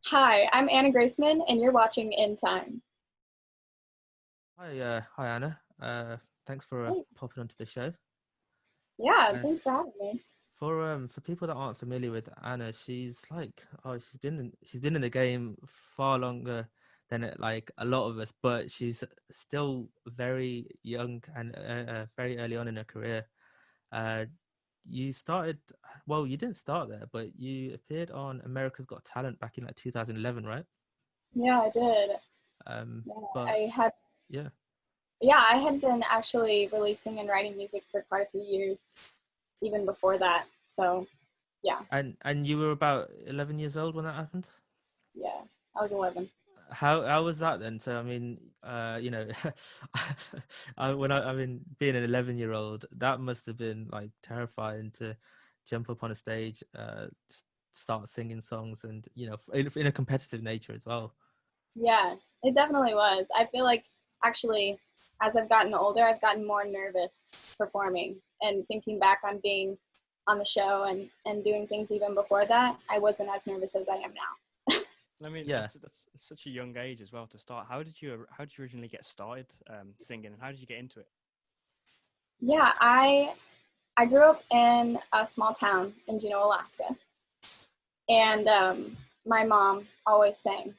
Hi, I'm Anna Graceman, and you're watching In Time. Hi Anna. Thanks for Hey. popping onto the show. Yeah, Uh, thanks for having me. for people that aren't familiar with Anna, she's been in the game far longer than a lot of us, but she's still very young and very early on in her career. Uh, you started, well, you didn't start there, but you appeared on America's Got Talent back in like 2011, right? Yeah, I did. Um, Yeah, but I had. yeah, Yeah, I had been actually releasing and writing music for quite a few years, even before that. So, yeah, and you were about 11 years old when that happened. yeah, I was 11. How was that then? So I mean, I mean, being an 11-year-old, that must have been like terrifying to jump up on a stage, start singing songs, and in a competitive nature as well. Yeah, it definitely was. I feel like actually, as I've gotten older, I've gotten more nervous performing. And thinking back on being on the show and doing things even before that, I wasn't as nervous as I am now. I mean, Yeah, that's such a young age as well to start. How did you originally get started singing, and how did you get into it? Yeah, I grew up in a small town in Juneau, Alaska, and my mom always sang.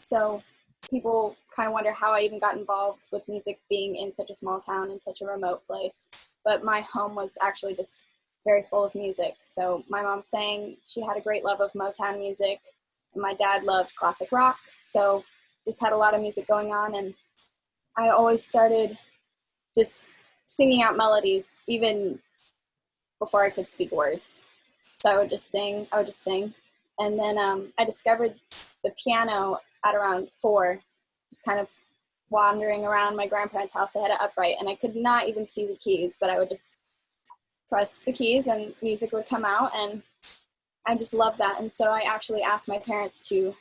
So people kind of wonder how I even got involved with music being in such a small town in such a remote place. But my home was actually just very full of music. So my mom sang, she had a great love of Motown music, and my dad loved classic rock. So just had a lot of music going on, and I always started just singing out melodies, even before I could speak words. So I would just sing. And then I discovered the piano at around 4, just kind of wandering around my grandparents' house. They had it upright, and I could not even see the keys, but I would just press the keys and music would come out. And I just loved that. And so I actually asked my parents to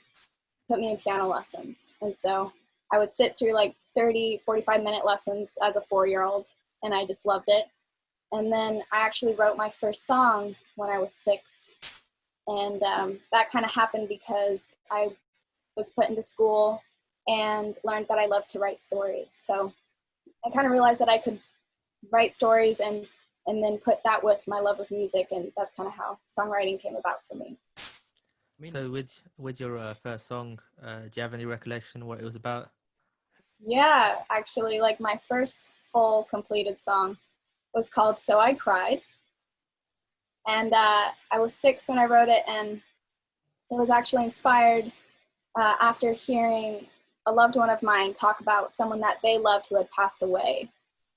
put me in piano lessons. And so I would sit through like 30, 45-minute lessons as a 4-year-old, and I just loved it. And then I actually wrote my first song when I was 6. And that kind of happened because I was put into school and learned that I love to write stories. So I kind of realized that I could write stories and then put that with my love of music. And that's kind of how songwriting came about for me. I mean, so with your first song, do you have any recollection what it was about? Yeah, actually, like my first full completed song was called So I Cried. And I was 6 when I wrote it, and it was actually inspired after hearing a loved one of mine talk about someone that they loved who had passed away.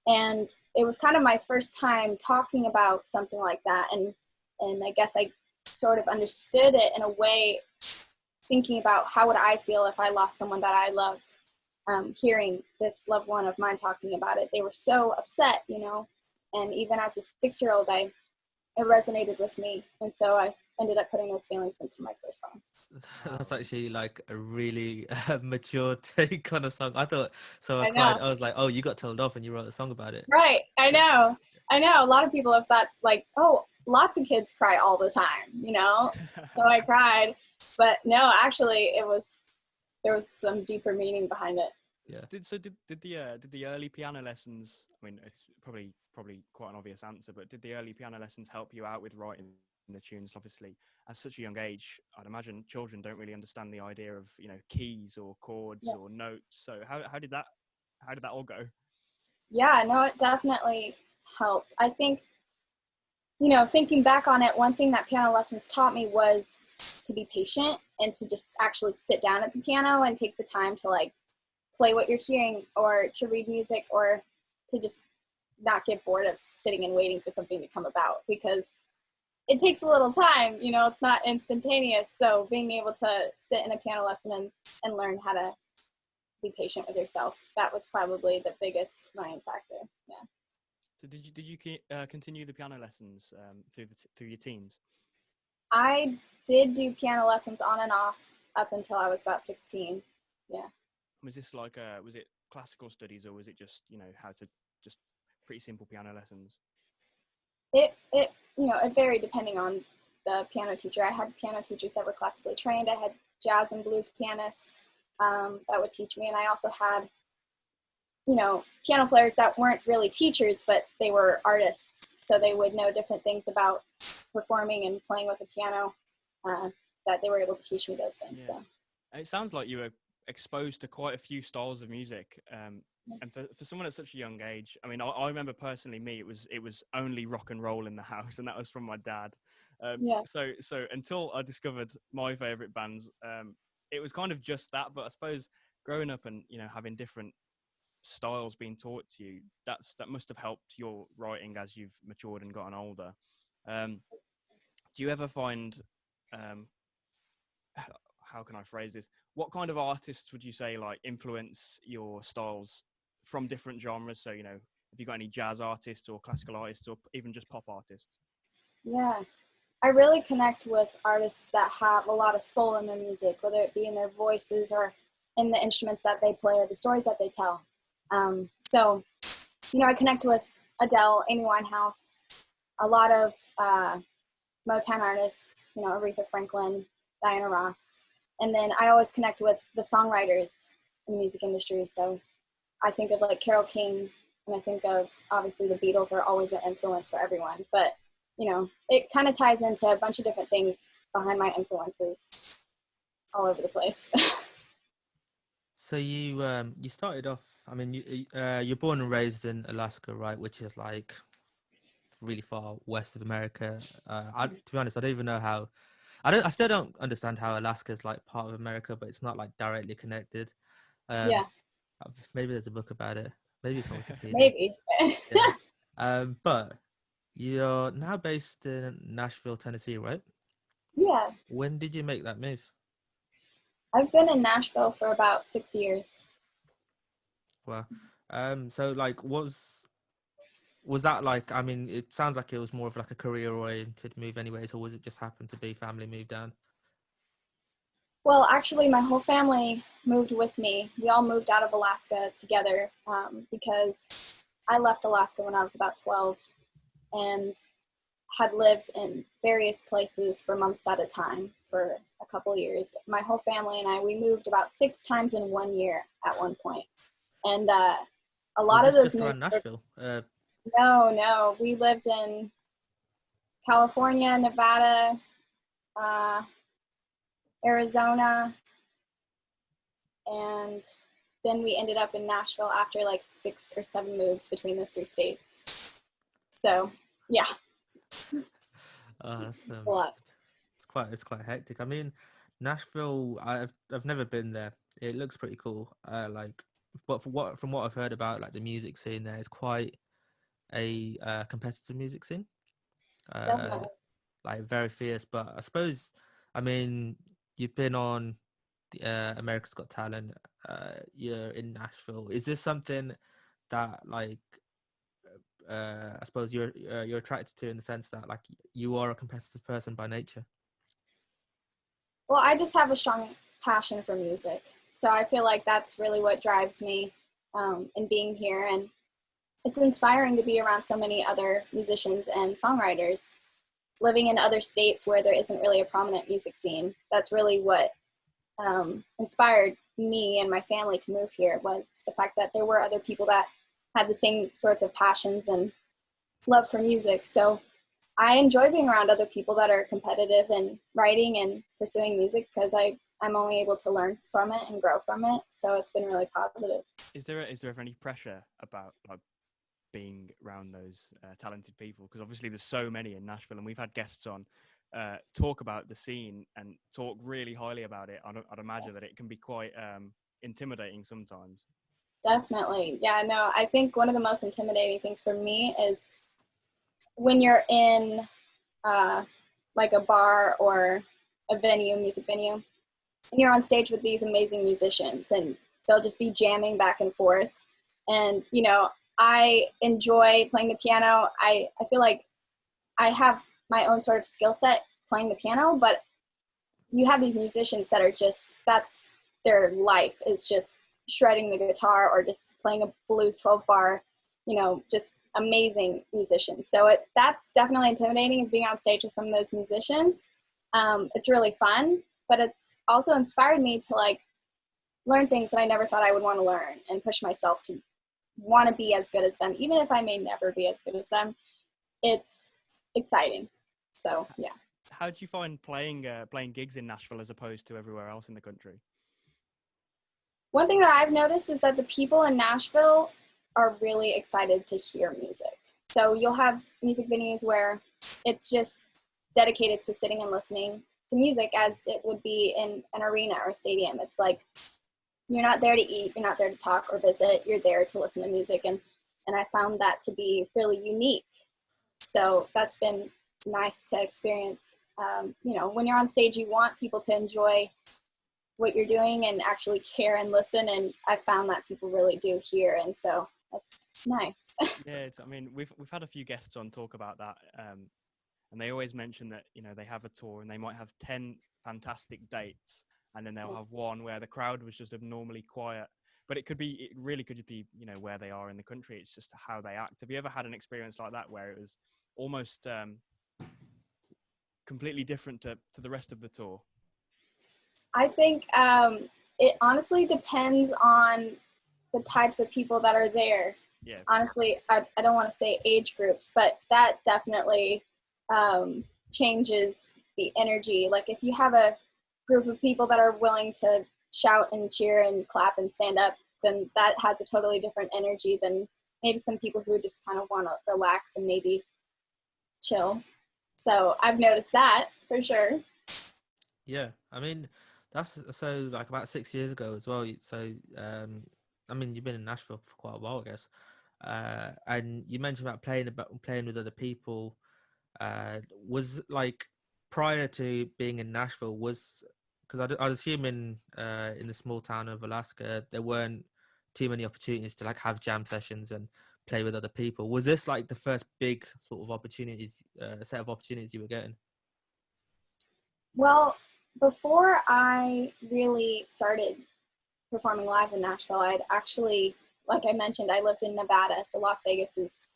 And it was kind of my first time talking about something like that. And I guess I sort of understood it in a way, thinking about how would I feel if I lost someone that I loved. Hearing this loved one of mine talking about it, they were so upset, you know. And even as a 6-year-old, it resonated with me. And so I ended up putting those feelings into my first song. That's wow. actually like a really mature take on a song. I thought so. I I cried. know. I was like, oh, you got told off and you wrote a song about it. Right. I know. I know. A lot of people have thought, like, oh, lots of kids cry all the time, you know? So I cried. But no, actually, there was some deeper meaning behind it. Yeah. Did the early piano lessons? I mean, it's probably quite an obvious answer, but did the early piano lessons help you out with writing the tunes? Obviously, at such a young age, I'd imagine children don't really understand the idea of keys or chords Yeah. or notes. So how did that all go? Yeah, no, it definitely helped. I think, you know, thinking back on it, one thing that piano lessons taught me was to be patient and to just actually sit down at the piano and take the time to like play what you're hearing or to read music or to just not get bored of sitting and waiting for something to come about because it takes a little time, you know, it's not instantaneous. So being able to sit in a piano lesson and learn how to be patient with yourself, that was probably the biggest learning factor. Yeah. So continue the piano lessons through your teens? I did do piano lessons on and off up until I was about 16. Yeah. Was it classical studies, or was it just how to just pretty simple piano lessons? It you know, it varied depending on the piano teacher. I had piano teachers that were classically trained. I had jazz and blues pianists that would teach me. And I also had, you know, piano players that weren't really teachers, but they were artists. So they would know different things about performing and playing with a piano, that they were able to teach me those things. Yeah. So It sounds like you were exposed to quite a few styles of music. And for someone at such a young age, I mean, I remember personally, it was only rock and roll in the house, and that was from my dad. yeah. So until I discovered my favorite bands, it was kind of just that. But I suppose growing up and, you know, having different styles being taught to you, that must have helped your writing as you've matured and gotten older. Do you ever find, how can I phrase this? What kind of artists would you say like influence your styles from different genres? So, you know, have you got any jazz artists or classical artists or even just pop artists? Yeah. I really connect with artists that have a lot of soul in their music, whether it be in their voices or in the instruments that they play or the stories that they tell. So, you know, I connect with Adele, Amy Winehouse, a lot of Motown artists, you know, Aretha Franklin, Diana Ross. And then I always connect with the songwriters in the music industry. So I think of like Carole King, and I think of, obviously, the Beatles are always an influence for everyone. But, you know, it kind of ties into a bunch of different things behind my influences all over the place. So you started off. I mean, you're born and raised in Alaska, right? Which is like really far west of America. To be honest, I don't even know how. I still don't understand how Alaska is like part of America, but it's not like directly connected. Um, Yeah, maybe there's a book about it. Maybe it's on Wikipedia. maybe. Yeah. But you're now based in Nashville, Tennessee, right? Yeah, When did you make that move? I've been in Nashville for about 6 years. Well, so like, was that like? I mean, it sounds like it was more of like a career-oriented move, anyways, or was it just happened to be family move down? Well, actually, my whole family moved with me. We all moved out of Alaska together because I left Alaska when I was about 12 and had lived in various places for months at a time for a couple years. My whole family and I, we moved about 6 times in 1 year at one point. And a Was lot of this those just moves around Nashville? no, we lived in California, Nevada, uh, Arizona, and then we ended up in Nashville after like 6 or 7 moves between those 3 states. So, yeah, That's a lot. it's quite hectic. I mean, Nashville, I've never been there. It looks pretty cool. But from what I've heard about like the music scene there, it's quite a competitive music scene. Definitely. Like very fierce. But I suppose, I mean, you've been on America's Got Talent. You're in Nashville. Is this something that like I suppose you're attracted to in the sense that like you are a competitive person by nature? Well, I just have a strong passion for music. So I feel like that's really what drives me in being here. And it's inspiring to be around so many other musicians and songwriters living in other states where there isn't really a prominent music scene. That's really what inspired me and my family to move here, was the fact that there were other people that had the same sorts of passions and love for music. So I enjoy being around other people that are competitive and writing and pursuing music because I'm only able to learn from it and grow from it. So it's been really positive. Is there ever any pressure about like being around those talented people? Because obviously there's so many in Nashville, and we've had guests on talk about the scene and talk really highly about it. I'd imagine that it can be quite intimidating sometimes. Definitely. Yeah, no, I think one of the most intimidating things for me is when you're in like a bar or a venue, music venue, and you're on stage with these amazing musicians and they'll just be jamming back and forth. And, you know, I enjoy playing the piano. I feel like I have my own sort of skill set playing the piano, but you have these musicians that are just, that's their life, is just shredding the guitar or just playing a blues 12 bar, you know, just amazing musicians. So that's definitely intimidating, is being on stage with some of those musicians. It's really fun, but it's also inspired me to like learn things that I never thought I would want to learn and push myself to want to be as good as them. Even if I may never be as good as them, it's exciting. So, yeah. How do you find playing gigs in Nashville as opposed to everywhere else in the country? One thing that I've noticed is that the people in Nashville are really excited to hear music. So you'll have music venues where it's just dedicated to sitting and listening to music as it would be in an arena or a stadium. It's like, you're not there to eat, you're not there to talk or visit, you're there to listen to music. And I found that to be really unique. So that's been nice to experience. You know, when you're on stage, you want people to enjoy what you're doing and actually care and listen. And I found that people really do here. And so that's nice. Yeah, I mean, we've had a few guests on talk about that. And they always mention that, you know, they have a tour and they might have 10 fantastic dates. And then they'll have one where the crowd was just abnormally quiet. But it really could be, you know, where they are in the country. It's just how they act. Have you ever had an experience like that where it was almost completely different to the rest of the tour? I think it honestly depends on the types of people that are there. Yeah. Honestly, I don't want to say age groups, but that definitely changes the energy. Like if you have a group of people that are willing to shout and cheer and clap and stand up, then that has a totally different energy than maybe some people who just kind of want to relax and maybe chill. So I've noticed that for sure. Yeah, I mean, that's so like about 6 years ago as well. So, I mean, you've been in Nashville for quite a while, I guess. And you mentioned about playing with other people. Was like prior to being in Nashville, because I'd assume in the small town of Alaska there weren't too many opportunities to like have jam sessions and play with other people. Was this like the first big sort of set of opportunities you were getting? Well, before I really started performing live in Nashville, I'd actually, like I mentioned, I lived in Nevada, so Las Vegas is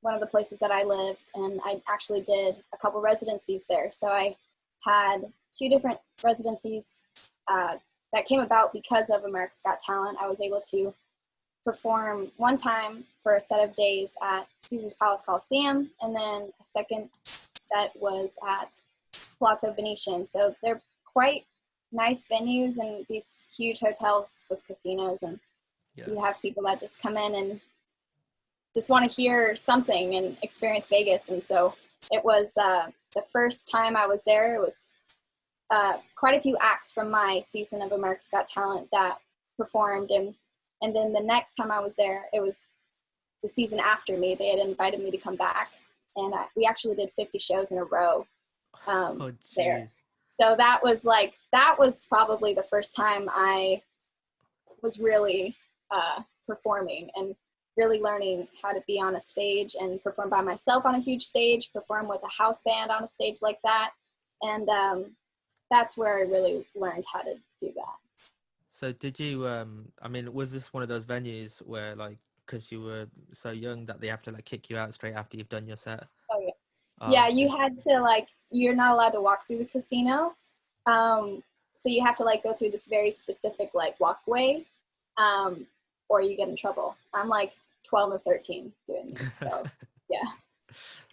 one of the places that I lived, and I actually did a couple residencies there. So I had 2 different residencies that came about because of America's Got Talent. I was able to perform one time for a set of days at Caesers Palace Coliseum, and then a second set was at Palazzo Venetian. So they're quite nice venues and these huge hotels with casinos, and you have people that just come in and just want to hear something and experience Vegas. And so it was the first time I was there, it was quite a few acts from my season of America's Got Talent that performed, and then the next time I was there, it was the season after me. They had invited me to come back, and we actually did 50 shows in a row there. So that was probably the first time I was really performing and really learning how to be on a stage and perform by myself on a huge stage, perform with a house band on a stage like that. And that's where I really learned how to do that. So did you, I mean, was this one of those venues where like, because you were so young that they have to like kick you out straight after you've done your set? Oh, yeah. Yeah, okay. You had to you're not allowed to walk through the casino. So you have to go through this very specific walkway, or you get in trouble. I'm 12 or 13 doing this, so yeah.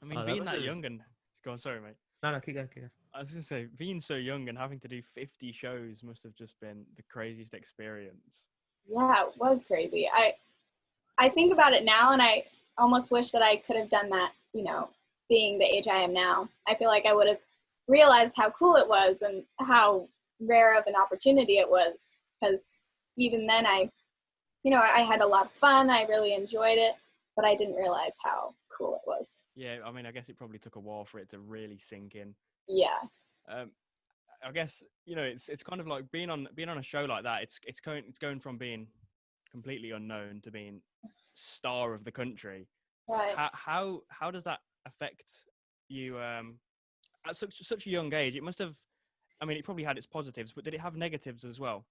I mean, being that young and go on, sorry, mate. No, keep going. I was gonna say, being so young and having to do 50 shows must have just been the craziest experience. Yeah, it was crazy. I think about it now, and I almost wish that I could have done that, being the age I am now. I feel like I would have realized how cool it was and how rare of an opportunity it was, because even then I had a lot of fun. I really enjoyed it, but I didn't realize how cool it was. Yeah, I mean, I guess it probably took a while for it to really sink in. Yeah. I guess it's kind of like being on a show like that. It's going from being completely unknown to being star of the country. Right. How does that affect you at such a young age? It must have. I mean, it probably had its positives, but did it have negatives as well?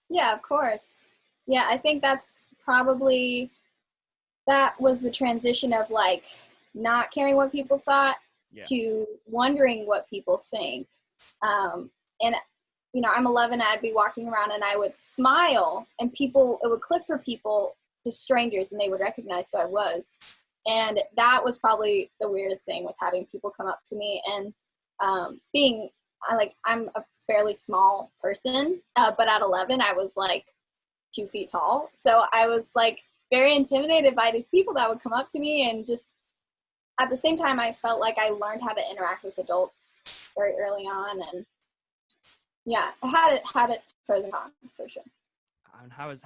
Yeah, of course. Yeah, I think that was the transition of not caring what people thought to wondering what people think. And, you know, I'm 11, I'd be walking around and I would smile, and people, it would click for people, just strangers, and they would recognize who I was. And that was probably the weirdest thing, was having people come up to me and I'm a fairly small person, but at 11, I was like 2 feet tall. So I was like very intimidated by these people that would come up to me, and just at the same time, I felt like I learned how to interact with adults very early on. And yeah, it had its pros and cons for sure. And has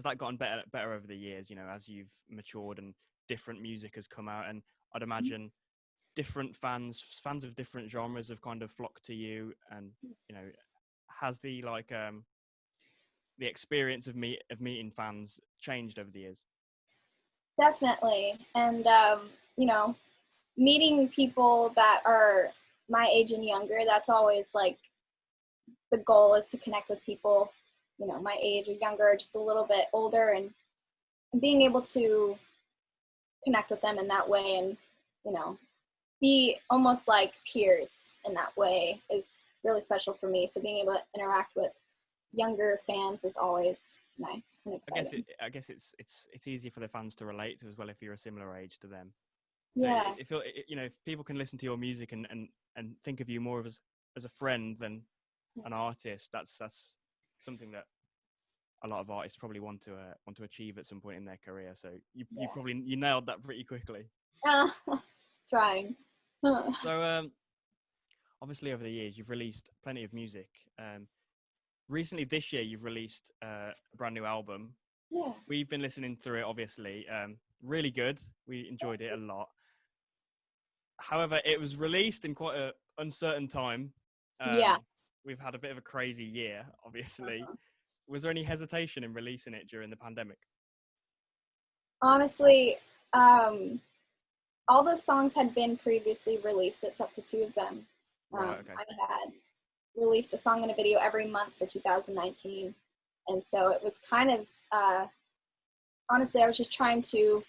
that gotten better over the years, you know, as you've matured and different music has come out? And I'd imagine different fans of different genres have kind of flocked to you, and, you know, has the experience of meeting fans changed over the years? Definitely. And you know, meeting people that are my age and younger, that's always like the goal, is to connect with people, you know, my age or younger, just a little bit older, and being able to connect with them in that way, and, you know, be almost like peers in that way is really special for me. So being able to interact with younger fans is always nice and exciting. I guess it's easier for the fans to relate to as well if you're a similar age to them. So Yeah. if you know, if people can listen to your music and think of you more of as a friend than an artist, that's something that a lot of artists probably want to achieve at some point in their career. So you nailed that pretty quickly. Trying. So obviously over the years you've released plenty of music. Recently this year you've released a brand new album. Yeah. We've been listening through it, obviously. Really good. We enjoyed it a lot. However, it was released in quite an uncertain time. Yeah. We've had a bit of a crazy year, obviously. Was there any hesitation in releasing it during the pandemic? Honestly, all those songs had been previously released except for 2 of them. Right, okay. I had released a song and a video every month for 2019. And so it was kind of, honestly, I was just trying to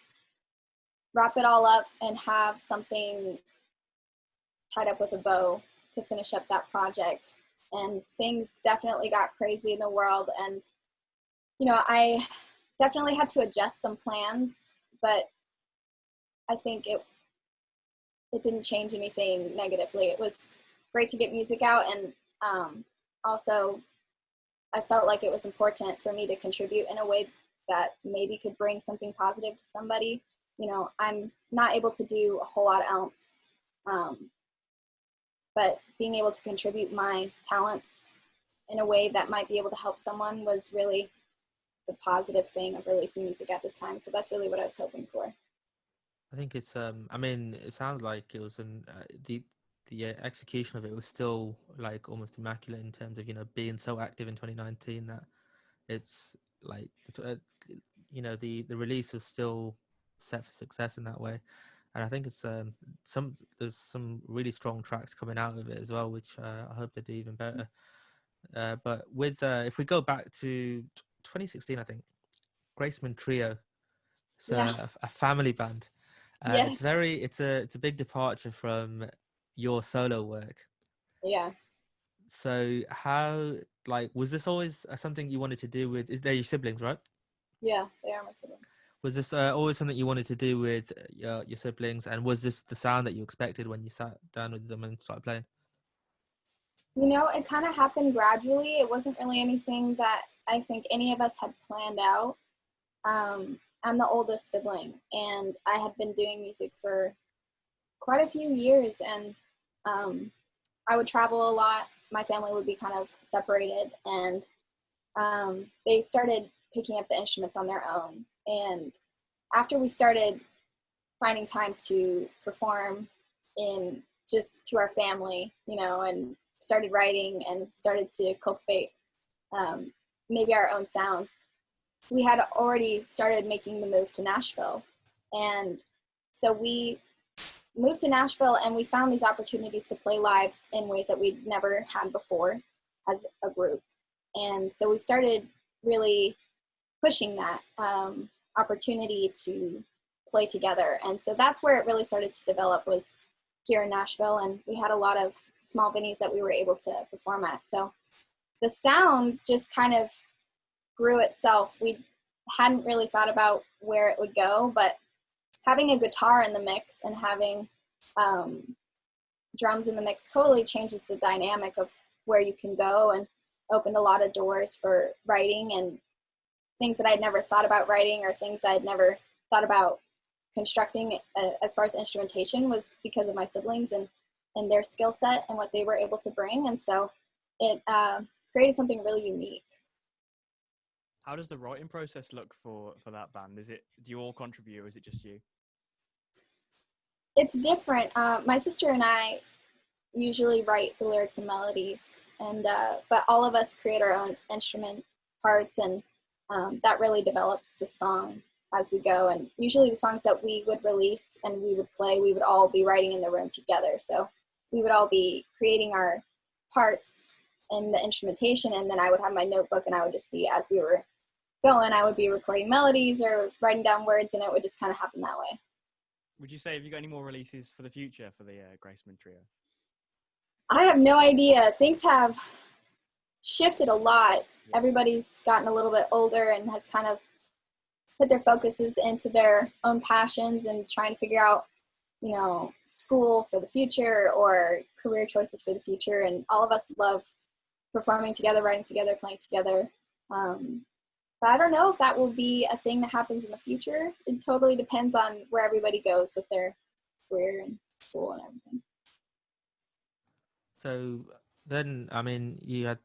wrap it all up and have something tied up with a bow to finish up that project. And things definitely got crazy in the world. And, you know, I definitely had to adjust some plans, but I think it didn't change anything negatively. It was great to get music out, and also I felt like it was important for me to contribute in a way that maybe could bring something positive to somebody. You know, I'm not able to do a whole lot else, but being able to contribute my talents in a way that might be able to help someone was really the positive thing of releasing music at this time. So that's really what I was hoping for. I think it's I mean, it sounds like it was the execution of it was still like almost immaculate in terms of, you know, being so active in 2019 that it's like you know, the release was still set for success in that way. And I think it's there's some really strong tracks coming out of it as well, which I hope they do even better. But with if we go back to 2016, I think Graceman Trio, so Yeah. a family band. Yes. It's a big departure from your solo work. Yeah. So how, like, was this always something you wanted to do with? They're your siblings, right? Yeah, they are my siblings. Was this always something you wanted to do with your siblings? And was this the sound that you expected when you sat down with them and started playing? You know, it kind of happened gradually. It wasn't really anything that I think any of us had planned out. I'm the oldest sibling, and I had been doing music for quite a few years, and I would travel a lot. My family would be kind of separated, and they started picking up the instruments on their own. And after we started finding time to perform in just to our family, you know, and started writing and started to cultivate maybe our own sound, we had already started making the move to Nashville. And so we moved to Nashville, and we found these opportunities to play live in ways that we'd never had before as a group. And so we started really pushing that opportunity to play together. And so that's where it really started to develop, was here in Nashville, and we had a lot of small venues that we were able to perform at. So the sound just kind of grew itself. We hadn't really thought about where it would go, but having a guitar in the mix and having drums in the mix totally changes the dynamic of where you can go, and opened a lot of doors for writing and things that I'd never thought about writing, or things I'd never thought about constructing as far as instrumentation, was because of my siblings and their skill set and what they were able to bring. And so it created something really unique. How does the writing process look for that band? Do you all contribute, or is it just you? It's different. My sister and I usually write the lyrics and melodies, and but all of us create our own instrument parts, and that really develops the song as we go. And usually the songs that we would release and we would play, we would all be writing in the room together. So we would all be creating our parts in the instrumentation, and then I would have my notebook, and I would just be, as we were going, I would be recording melodies or writing down words, and it would just kind of happen that way. Would you say, have you got any more releases for the future for the Graceman trio? I have no idea. Things have shifted a lot. Yeah. Everybody's gotten a little bit older and has kind of put their focuses into their own passions and trying to figure out, school for the future or career choices for the future. And all of us love performing together, writing together, playing together. But I don't know if that will be a thing that happens in the future. It totally depends on where everybody goes with their career and school and everything. So then, I mean, you had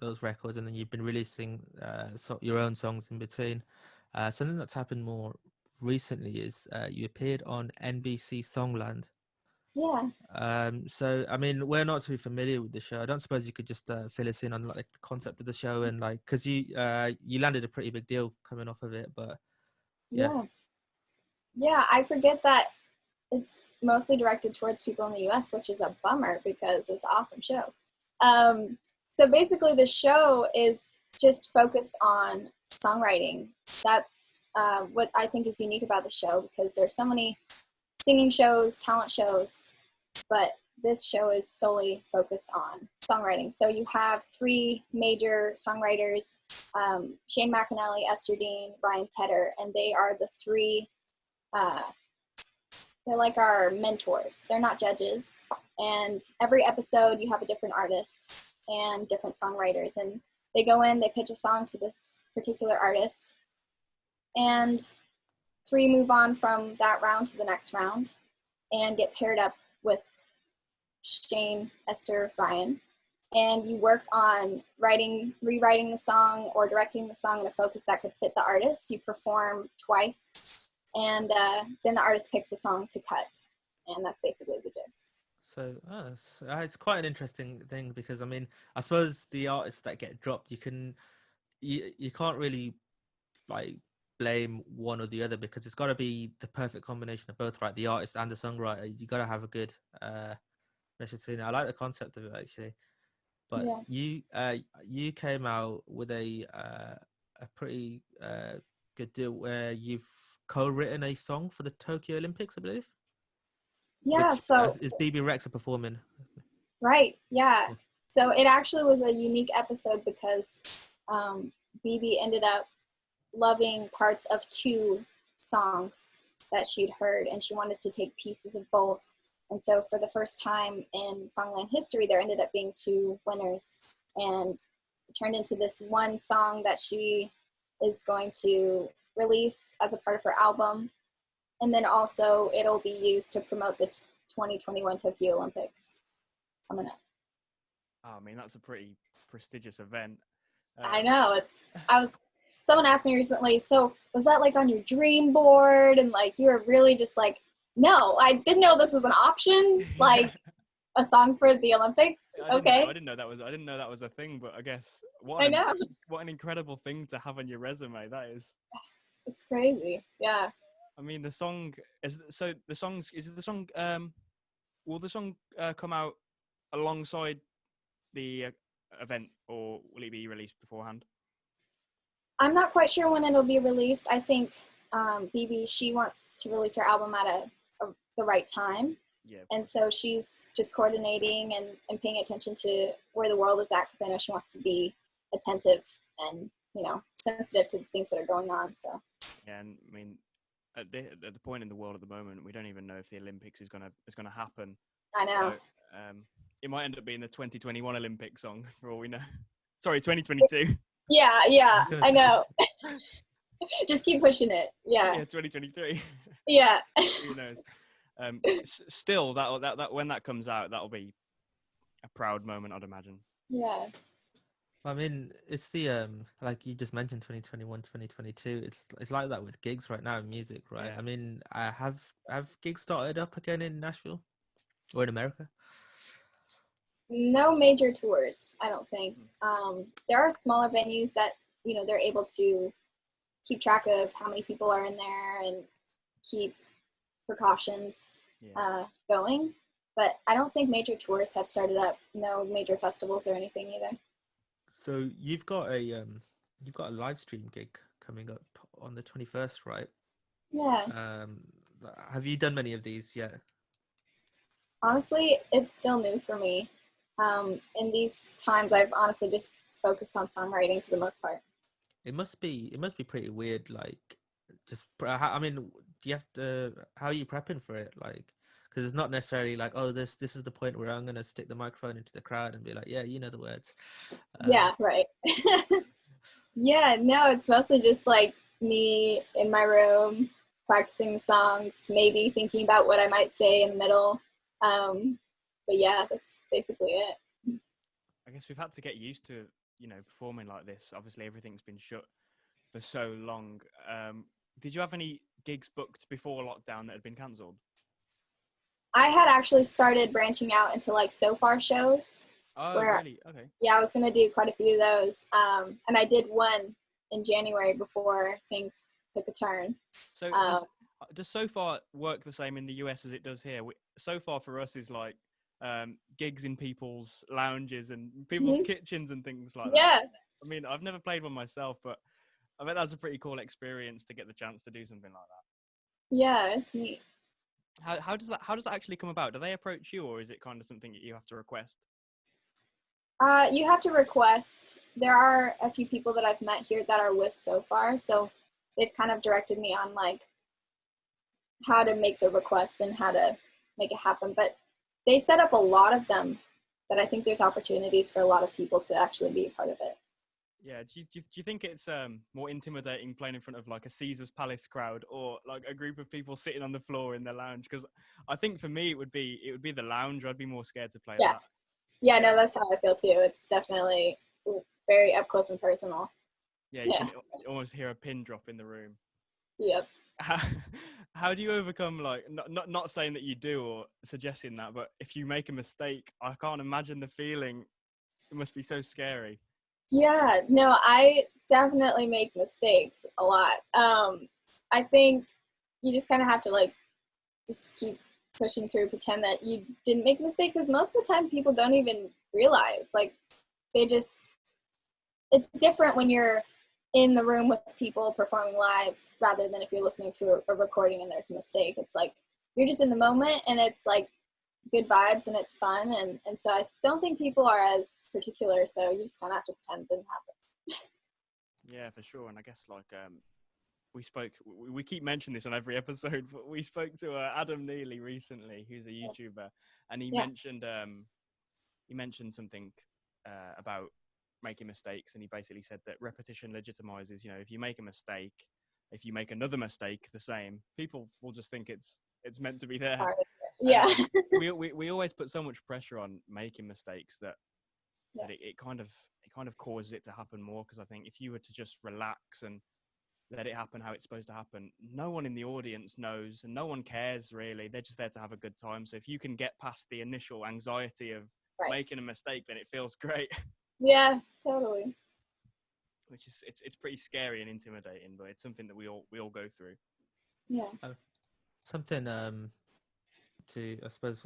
those records, and then you've been releasing your own songs in between. Something that's happened more recently is you appeared on NBC Songland. Yeah. So, I mean, we're not too familiar with the show. I don't suppose you could just fill us in on like the concept of the show, and like, because you landed a pretty big deal coming off of it, but yeah. I forget that it's mostly directed towards people in the US, which is a bummer because it's an awesome show. So basically the show is just focused on songwriting. That's what I think is unique about the show, because there's so many singing shows, talent shows, but this show is solely focused on songwriting. So you have 3 major songwriters, Shane McAnally, Esther Dean, Ryan Tedder, and they are the 3, they're like our mentors. They're not judges. And every episode you have a different artist and different songwriters, and they go in, they pitch a song to this particular artist, and 3 move on from that round to the next round and get paired up with Shane, Esther, Ryan, and you work on rewriting the song or directing the song in a focus that could fit the artist. You perform twice, and then the artist picks a song to cut, and that's basically the gist. So it's quite an interesting thing, because I mean, I suppose the artists that get dropped, you can't really like blame one or the other, because it's got to be the perfect combination of both, right? The artist and the songwriter. You got to have a good measure between it. I like the concept of it, actually. But yeah. You came out with a pretty good deal where you've co-written a song for the Tokyo Olympics, I believe. Yeah. Which, so is Bebe Rexha performing? Right. Yeah. So it actually was a unique episode because Bebe ended up loving parts of 2 songs that she'd heard, and she wanted to take pieces of both. And so for the first time in Songland history, there ended up being 2 winners, and it turned into this one song that she is going to release as a part of her album. And then also it'll be used to promote the 2021 Tokyo Olympics coming up. I mean, that's a pretty prestigious event. I know. Someone asked me recently, so was that like on your dream board? And like, you were really just like, no, I didn't know this was an option. Like a song for the Olympics. I Okay. didn't know that was a thing, but I guess what an incredible thing to have on your resume. That is. It's crazy. Yeah. I mean, will the song come out alongside the event, or will it be released beforehand? I'm not quite sure when it'll be released. I think Bebe, she wants to release her album at the right time. Yeah. And so she's just coordinating and paying attention to where the world is at, because I know she wants to be attentive and, you know, sensitive to the things that are going on. So Yeah, and I mean, at the point in the world at the moment, we don't even know if the Olympics is gonna happen. I know. So it might end up being the 2021 Olympic song for all we know. Sorry, 2022. Yeah, I know. say. Just keep pushing it. Yeah. Yeah, 2023. Yeah. Who knows? Still, that when that comes out, that'll be a proud moment, I'd imagine. Yeah. I mean, it's the like you just mentioned, 2021, 2022. It's like that with gigs right now in music, right? Yeah. I mean, I have gigs started up again in Nashville or in America? No major tours, I don't think. There are smaller venues that, you know, they're able to keep track of how many people are in there and keep precautions going. But I don't think major tours have started up. No major festivals or anything either. So you've got a live stream gig coming up on the 21st, right? Yeah. Have you done many of these yet? Honestly, it's still new for me. In these times, I've honestly just focused on songwriting for the most part. It must be pretty weird. Like, I mean, do you have to? How are you prepping for it? Like, because it's not necessarily like, oh, this is the point where I'm gonna stick the microphone into the crowd and be like, yeah, you know the words. Yeah, right. Yeah, no, it's mostly just like me in my room practicing songs, maybe thinking about what I might say in the middle. But yeah, that's basically it. I guess we've had to get used to, performing like this. Obviously, everything's been shut for so long. Did you have any gigs booked before lockdown that had been cancelled? I had actually started branching out into like Sofar shows. Oh, really? Okay. Yeah, I was gonna do quite a few of those, and I did one in January before things took a turn. So does Sofar work the same in the US as it does here? Sofar for us is like gigs in people's lounges and people's kitchens and things like that. Yeah. I mean, I've never played one myself, but I bet that's a pretty cool experience to get the chance to do something like that. Yeah, it's neat. How does that actually come about? Do they approach you, or is it kind of something that you have to request? You have to request. There are a few people that I've met here that are with Sofar, so they've kind of directed me on like how to make the requests and how to make it happen. But they set up a lot of them, but I think there's opportunities for a lot of people to actually be a part of it. Yeah, do you think it's more intimidating playing in front of like a Caesers Palace crowd or like a group of people sitting on the floor in their lounge? Because I think for me it would be the lounge. I'd be more scared to play that. Yeah, no, that's how I feel too. It's definitely very up close and personal. Yeah, you can almost hear a pin drop in the room. Yep. How do you overcome, like, not saying that you do or suggesting that, but if you make a mistake, I can't imagine the feeling. It must be so scary. Yeah, no, I definitely make mistakes a lot. I think you just kind of have to like just keep pushing through, pretend that you didn't make a mistake, because most of the time people don't even realize, like, it's different when you're in the room with people performing live rather than if you're listening to a recording and there's a mistake. It's like you're just in the moment and it's like good vibes and it's fun, and so I don't think people are as particular, so you just kind of have to pretend it didn't happen. Yeah, for sure. And I guess like we keep mentioning this on every episode, but we spoke to Adam Neely recently, who's a YouTuber, and he mentioned something about making mistakes, and he basically said that repetition legitimizes. If you make a mistake, if you make another mistake the same, people will just think it's meant to be there. Yeah. We always put so much pressure on making mistakes that it kind of causes it to happen more, because I think if you were to just relax and let it happen how it's supposed to happen, no one in the audience knows and no one cares really. They're just there to have a good time. So if you can get past the initial anxiety of making a mistake, then it feels great. Yeah, totally. Which is it's pretty scary and intimidating, but it's something that we all go through. Yeah. Something to I suppose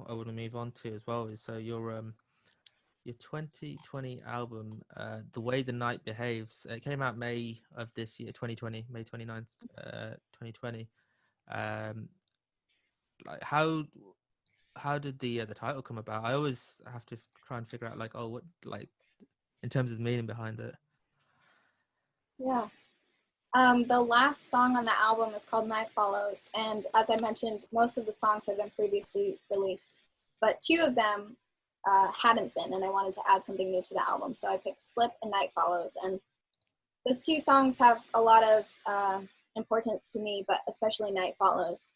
I want to move on to as well is your 2020 album, The Way the Night Behaves. It came out May of this year, 2020, May 29th, 2020. Like how how did the title come about? I always have to try and figure out like, oh, what, like, in terms of the meaning behind it. Yeah. The last song on the album is called Night Follows, and as I mentioned, most of the songs have been previously released, but 2 of them hadn't been, and I wanted to add something new to the album, so I picked Slip and Night Follows, and those 2 songs have a lot of importance to me, but especially Night Follows.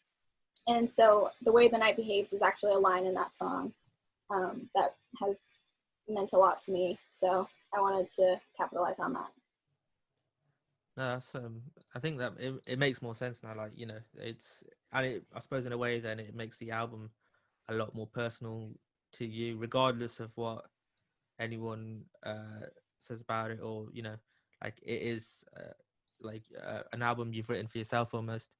And so The Way the Night Behaves is actually a line in that song that has meant a lot to me, so I wanted to capitalize on that. No, that's I think that it makes more sense now. Like, you know, I suppose in a way then it makes the album a lot more personal to you, regardless of what anyone says about it, or, you know, like it is an album you've written for yourself almost,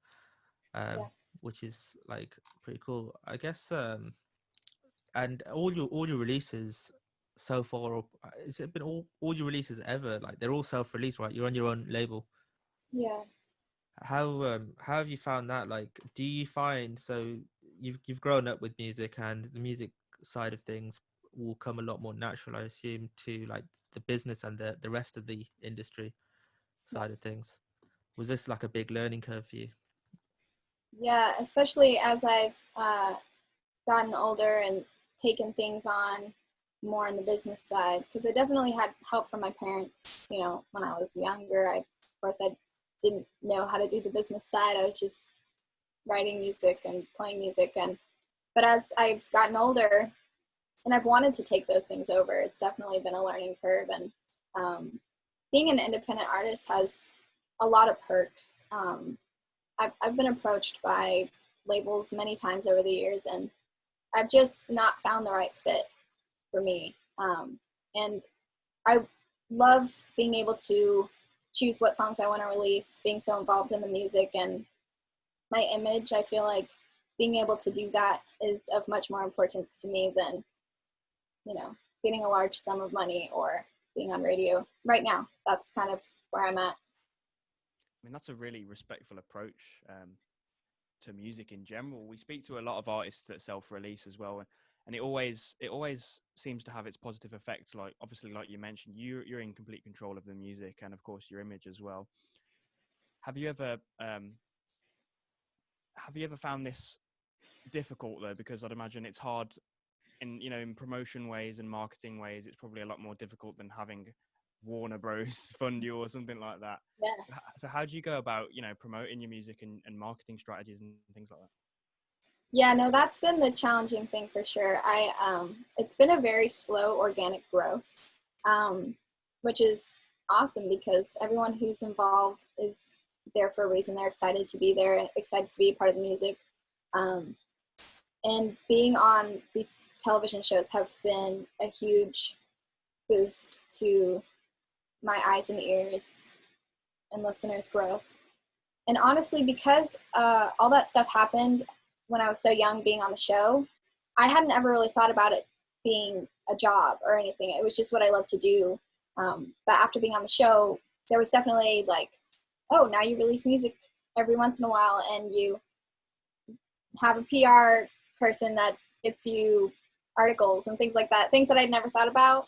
Yeah. which is like pretty cool, I guess. And all your releases so far, or has it been all your releases ever? Like they're all self-released, right? You're on your own label. Yeah. How have you found that? Like, do you find, so you've grown up with music, and the music side of things will come a lot more natural, I assume, to like the business and the rest of the industry side of things. Was this like a big learning curve for you? Yeah, especially as I've gotten older and taken things on more on the business side, because I definitely had help from my parents. You know, when I was younger, of course I didn't know how to do the business side. I was just writing music and playing music, but as I've gotten older and I've wanted to take those things over, it's definitely been a learning curve. And being an independent artist has a lot of perks. I've been approached by labels many times over the years, and I've just not found the right fit for me. And I love being able to choose what songs I want to release, being so involved in the music and my image. I feel like being able to do that is of much more importance to me than, you know, getting a large sum of money or being on radio. Right now, that's kind of where I'm at. I mean, that's a really respectful approach to music in general. We speak to a lot of artists that self-release as well, and it always seems to have its positive effects. Like, obviously, like you mentioned, you're in complete control of the music and of course your image as well. Have you ever found this difficult though? Because I'd imagine it's hard in promotion ways and marketing ways. It's probably a lot more difficult than having Warner Bros. Fund you or something like that. Yeah. So how do you go about, promoting your music and marketing strategies and things like that? Yeah, no, that's been the challenging thing for sure. It's been a very slow organic growth, which is awesome because everyone who's involved is there for a reason. They're excited to be there and excited to be a part of the music. And being on these television shows have been a huge boost to my eyes and ears and listeners' growth. And honestly, because all that stuff happened when I was so young being on the show, I hadn't ever really thought about it being a job or anything. It was just what I love to do. But after being on the show, there was definitely like, oh, now you release music every once in a while and you have a PR person that gets you articles and things like that, things that I'd never thought about.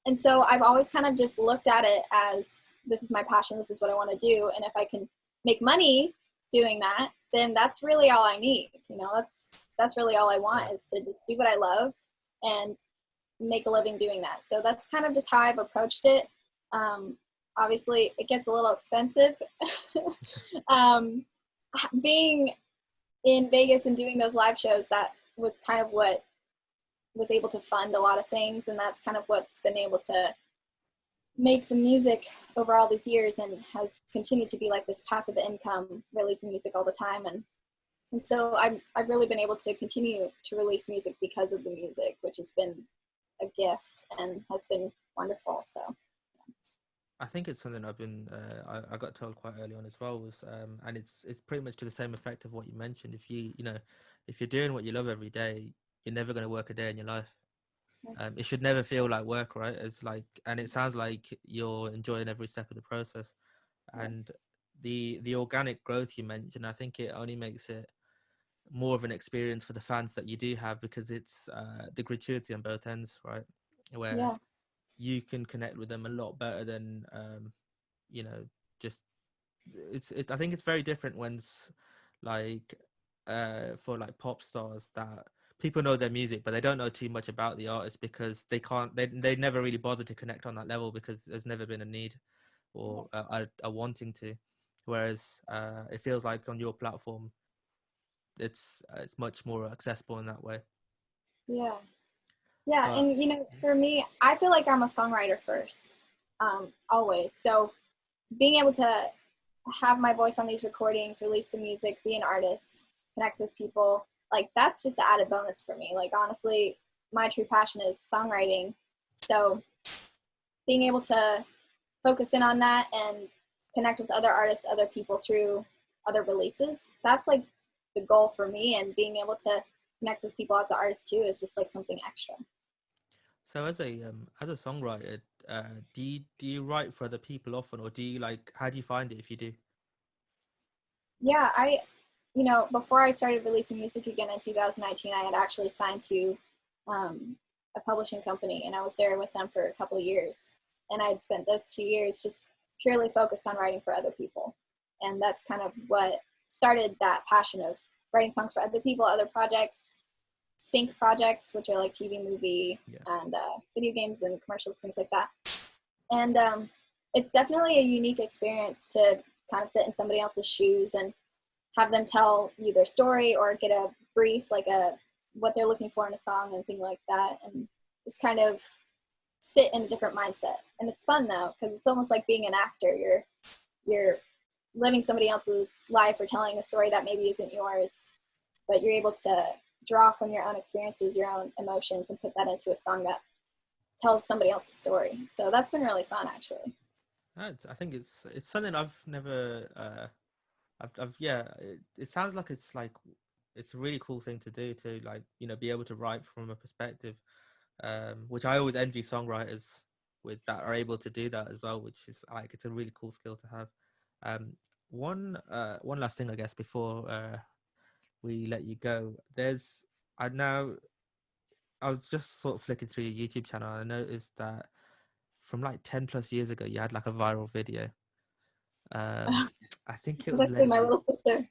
And so I've always kind of just looked at it as, this is my passion, this is what I want to do. And if I can make money doing that, then that's really all I need. That's really all I want, is to just do what I love and make a living doing that. So that's kind of just how I've approached it. Obviously it gets a little expensive. Being in Vegas and doing those live shows, that was kind of what was able to fund a lot of things, and that's kind of what's been able to make the music over all these years and has continued to be like this passive income, releasing music all the time. And so I've really been able to continue to release music because of the music, which has been a gift and has been wonderful. So I think it's something I've been I got told quite early on as well, was and it's pretty much to the same effect of what you mentioned. If if you're doing what you love every day, you're never going to work a day in your life. It should never feel like work, right? It's like, and it sounds like you're enjoying every step of the process. And the organic growth you mentioned, I think it only makes it more of an experience for the fans that you do have, because it's the gratuity on both ends, right? Where Yeah. you can connect with them a lot better than you know, just I think it's very different when like for like pop stars that people know their music but they don't know too much about the artist, because they never really bother to connect on that level because there's never been a need or a wanting to. Whereas it feels like on your platform it's much more accessible in that way. Yeah. Yeah, But and for me, I feel like I'm a songwriter first, always. So being able to have my voice on these recordings, release the music, be an artist, connect with people, like that's just an added bonus for me. Like honestly, my true passion is songwriting. So being able to focus in on that and connect with other artists, other people through other releases, that's like the goal for me. And being able to connect with people as an artist too is just like something extra. so as a songwriter, do you write for other people often, or do you like, how do you find it if you do? Yeah, before I started releasing music again in 2019, I had actually signed to a publishing company, and I was there with them for a couple of years. And I'd spent those 2 years just purely focused on writing for other people. And that's kind of what started that passion of writing songs for other people, other projects, sync projects, which are like TV, movie, and video games and commercials, things like that. And it's definitely a unique experience to kind of sit in somebody else's shoes and have them tell you their story or get a brief, like what they're looking for in a song and things like that, and just kind of sit in a different mindset. And it's fun though, because it's almost like being an actor. You're living somebody else's life or telling a story that maybe isn't yours, but you're able to draw from your own experiences, your own emotions, and put that into a song that tells somebody else's story. So that's been really fun, actually. I think it's something I've never it sounds like it's a really cool thing to do, to like, be able to write from a perspective, which I always envy songwriters with, that are able to do that as well, which is like, it's a really cool skill to have. One last thing, I guess, before we let you go. I was just sort of flicking through your YouTube channel, and I noticed that from like 10 plus years ago, you had like a viral video. I think it It's was actually my labeled. little sister.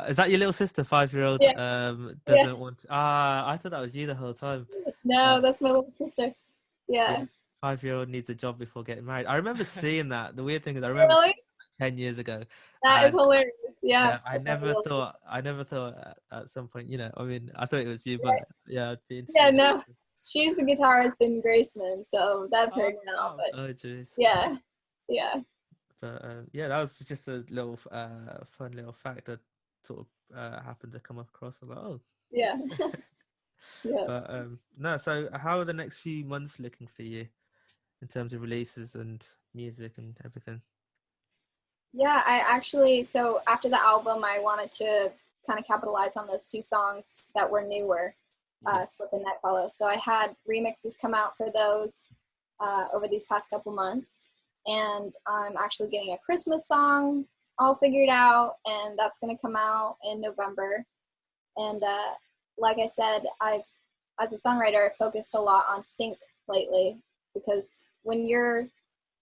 Is that your little sister, 5-year-old? Yeah. Yeah. Doesn't want. I thought that was you the whole time. No, that's my little sister. Yeah, Yeah. 5-year-old needs a job before getting married. I remember seeing that. The weird thing is, I remember seeing Really? it like 10 years ago, That is and hilarious. Yeah. yeah, I That's my never little sister. thought. I never thought at some point. I mean, I thought it was you, but yeah, I'd be Yeah, interested. no. She's the guitarist in Graceman, so that's her Oh, now. wow. But Oh, jeez. yeah. Yeah. But yeah, that was just a little fun little fact that sort of happened to come across. I'm like, oh. Yeah. Yeah. But no, so how are the next few months looking for you in terms of releases and music and everything? Yeah, I actually, so after the album, I wanted to kind of capitalize on those 2 songs that were newer, Yeah. Slip and Nightfallow. So I had remixes come out for those over these past couple months. And I'm actually getting a Christmas song all figured out, and that's going to come out in November. And like I said, as a songwriter, focused a lot on sync lately, because when you're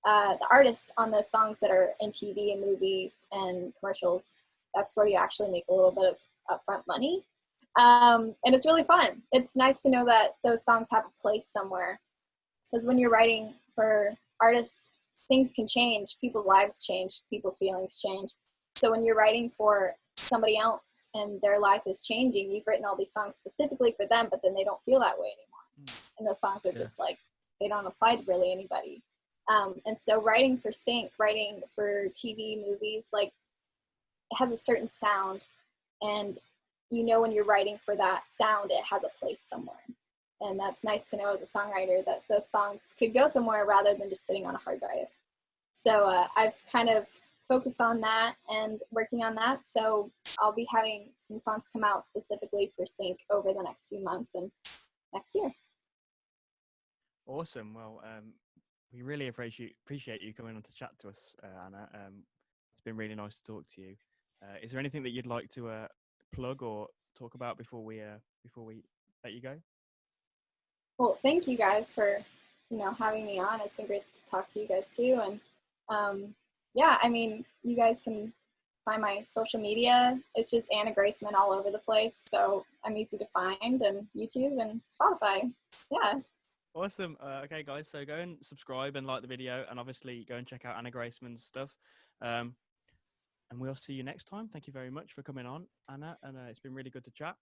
the artist on those songs that are in TV and movies and commercials, that's where you actually make a little bit of upfront money. And it's really fun. It's nice to know that those songs have a place somewhere. Because when you're writing for artists, things can change, people's lives change, people's feelings change. So when you're writing for somebody else and their life is changing, you've written all these songs specifically for them, but then they don't feel that way anymore. And those songs are just like, they don't apply to really anybody. And so writing for sync, writing for TV, movies, like it has a certain sound, and when you're writing for that sound, it has a place somewhere. And that's nice to know as a songwriter that those songs could go somewhere rather than just sitting on a hard drive. So I've kind of focused on that and working on that. So I'll be having some songs come out specifically for sync over the next few months and next year. Awesome. Well, we really appreciate you coming on to chat to us, Anna. It's been really nice to talk to you. Is there anything that you'd like to plug or talk about before we let you go? Well, thank you guys for, having me on. It's been great to talk to you guys too. And yeah, I mean, you guys can find my social media. It's just Anna Graceman all over the place. So I'm easy to find, and YouTube and Spotify. Yeah. Awesome. Okay, guys, so go and subscribe and like the video, and obviously go and check out Anna Graceman's stuff. And we'll see you next time. Thank you very much for coming on, Anna, and it's been really good to chat.